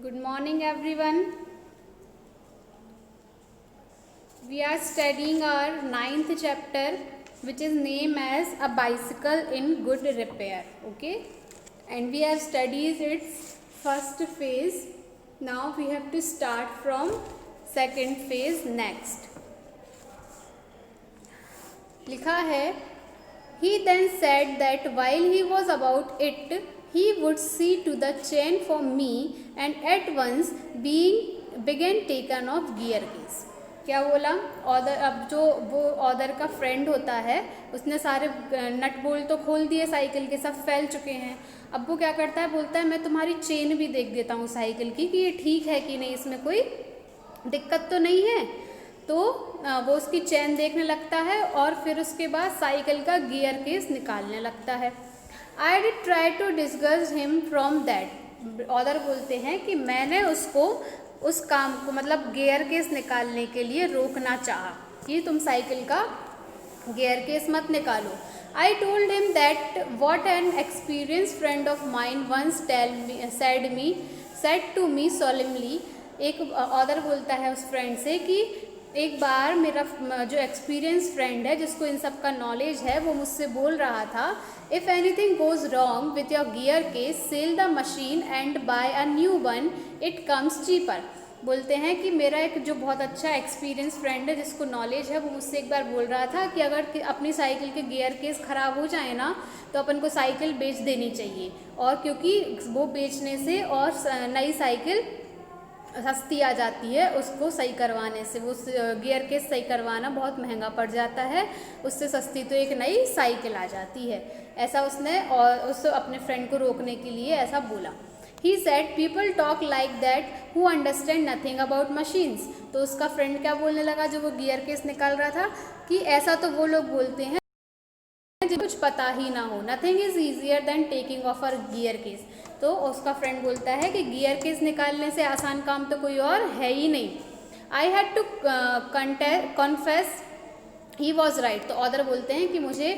Good morning everyone. We are studying our 9th chapter which is named as A Bicycle in Good Repair. Okay, and we have studied its first phase. Now we have to start from second phase next. लिखा है, He then said that while he was about it, he would see to the chain for me and at once began taken off gear case. क्या बोला other? अब जो वो other का friend होता है उसने सारे नट बोल्ट तो खोल दिए, साइकिल के सब फैल चुके हैं. अब वो क्या करता है, बोलता है मैं तुम्हारी चेन भी देख देता हूँ साइकिल की कि ये ठीक है कि नहीं, इसमें कोई दिक्कत तो नहीं है. तो वो उसकी चेन देखने लगता है और फिर उसके बाद साइकिल का गियर केस निकालने लगता है. I did try to discuss him from that. Other बोलते हैं कि मैंने उसको उस काम को मतलब गियर केस निकालने के लिए रोकना चाहा कि तुम साइकिल का गियर केस मत निकालो. I told him that what an experience friend of mine once said to me solemnly. एक ऑदर बोलता है उस फ्रेंड से कि एक बार मेरा जो एक्सपीरियंस फ्रेंड है जिसको इन सब का नॉलेज है वो मुझसे बोल रहा था, if anything goes wrong with your gear case sell the machine and buy a new one, it comes cheaper. बोलते हैं कि मेरा एक जो बहुत अच्छा एक्सपीरियंस फ्रेंड है जिसको नॉलेज है वो मुझसे एक बार बोल रहा था कि अगर अपनी साइकिल के गियर केस ख़राब हो जाए ना तो अपन को साइकिल बेच देनी चाहिए, और क्योंकि वो बेचने से और नई साइकिल सस्ती आ जाती है, उसको सही करवाने से वो गियर केस सही करवाना बहुत महंगा पड़ जाता है, उससे सस्ती तो एक नई साइकिल आ जाती है. ऐसा उसने और उस अपने फ्रेंड को रोकने के लिए ऐसा बोला. He said people talk like that who understand nothing about machines. तो उसका फ्रेंड क्या बोलने लगा जो वो गियर केस निकाल रहा था कि ऐसा तो वो लोग बोलते हैं जिनको कुछ पता ही ना हो. Nothing is easier than taking of a gear case. तो उसका फ्रेंड बोलता है कि गियर केस निकालने से आसान काम तो कोई और है ही नहीं. I had to confess he was right. तो ऑदर बोलते हैं कि मुझे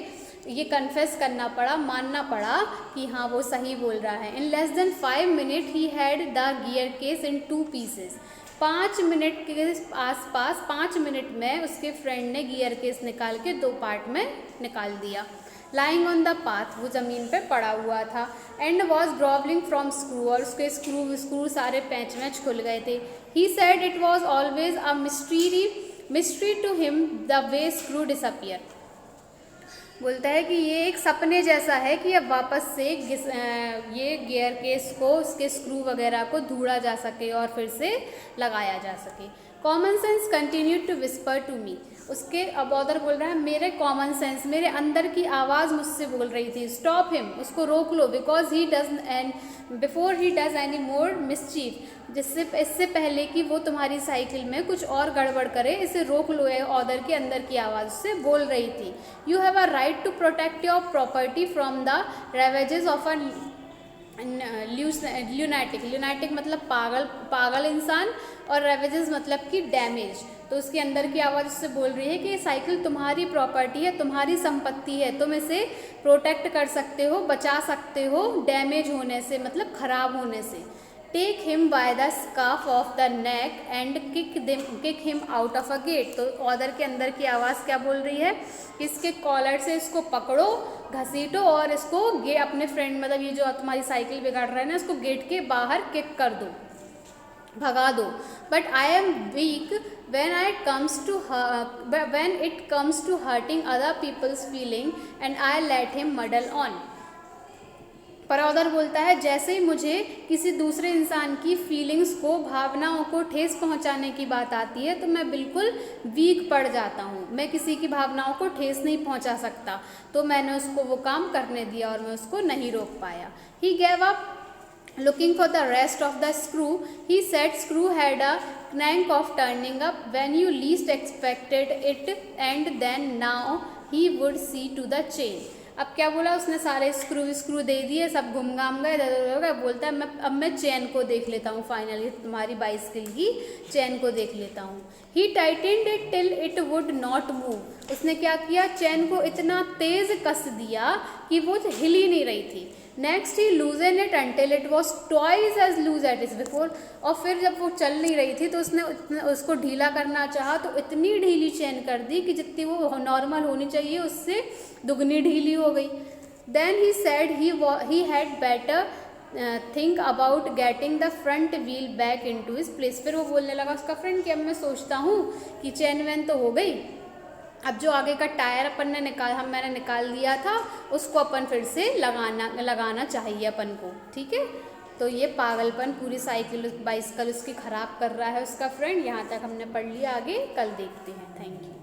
ये कन्फेस करना पड़ा, मानना पड़ा कि हाँ वो सही बोल रहा है. In less than 5 minute he had the gear case in 2 pieces. 5 minute के आसपास 5 मिनट में उसके फ्रेंड ने गियर केस निकाल के 2 पार्ट में निकाल दिया. लाइंग ऑन द पाथ, वो ज़मीन पे पड़ा हुआ था. And was growling from screw, और उसके स्क्रू सारे पैच वैच खुल गए थे. He said it was always a mystery to him the way screw disappear. बोलता है कि ये एक सपने जैसा है कि अब वापस से ये गियर केस को उसके स्क्रू वगैरह को ढूंढा जा सके और फिर से लगाया जा सके. Common sense continue to whisper to me. उसके अब ऑदर बोल रहा है मेरे कॉमन सेंस, मेरे अंदर की आवाज़ मुझसे बोल रही थी स्टॉप हिम, उसको रोक लो, because he does and before he does any more mischief. इससे पहले कि वो तुम्हारी साइकिल में कुछ और गड़बड़ करे, इसे रोक लो. ऑदर के अंदर की आवाज़ उससे बोल रही थी. You have a right to protect your property from the ravages of a lunatic मतलब पागल इंसान, और रेवेजेस मतलब कि डैमेज. तो उसके अंदर की आवाज़ उससे बोल रही है कि ये साइकिल तुम्हारी प्रॉपर्टी है, तुम्हारी संपत्ति है, तुम इसे प्रोटेक्ट कर सकते हो, बचा सकते हो डैमेज होने से मतलब ख़राब होने से. Take him by the scarf of the neck and kick him out of a gate. तो ऑदर के अंदर की आवाज़ क्या बोल रही है, इसके कॉलर से इसको पकड़ो, घसीटो और इसको अपने फ्रेंड मतलब ये जो तुम्हारी साइकिल बिगाड़ रहा है ना, इसको गेट के बाहर किक कर दो, भगा दो. But I am weak when it comes to hurting other people's feeling and I let him muddle on. पर ऑदर बोलता है जैसे ही मुझे किसी दूसरे इंसान की फीलिंग्स को, भावनाओं को ठेस पहुंचाने की बात आती है तो मैं बिल्कुल वीक पड़ जाता हूँ, मैं किसी की भावनाओं को ठेस नहीं पहुंचा सकता. तो मैंने उसको वो काम करने दिया और मैं उसको नहीं रोक पाया. ही gave up looking for the rest of the screw. He said screw had a knack of turning up when you least expected it and then now he would see to the chain. अब क्या बोला उसने, सारे screw दे दिए, सब घूम घाम गए, इधर हो गए. बोलता है अब मैं चेन को देख लेता हूँ, फाइनली तुम्हारी बाइसिकल की चेन को देख लेता हूँ. He tightened it till it would not move. उसने क्या किया, चेन को इतना तेज़ कस दिया कि वो हिल ही नहीं रही थी. Next he loosen it until it was twice as loose at is before. और फिर जब वो चल नहीं रही थी तो उसने उसको ढीला करना चाहा तो इतनी ढीली चेन कर दी कि जितनी वो नॉर्मल होनी चाहिए उससे दुगनी ढीली हो गई। Then he said he had better think about getting the front wheel back in to his place. फिर वो बोलने लगा उसका फ्रेंड कि अब मैं सोचता हूँ कि चेन वैन तो हो गई, अब जो आगे का टायर अपन ने मैंने निकाल दिया था उसको अपन फिर से लगाना चाहिए अपन को, ठीक है। तो ये पागलपन पूरी साइकिल बाइसिकल उसकी ख़राब कर रहा है उसका फ्रेंड। यहाँ तक हमने पढ़ लिया, आगे कल देखते हैं। Thank you.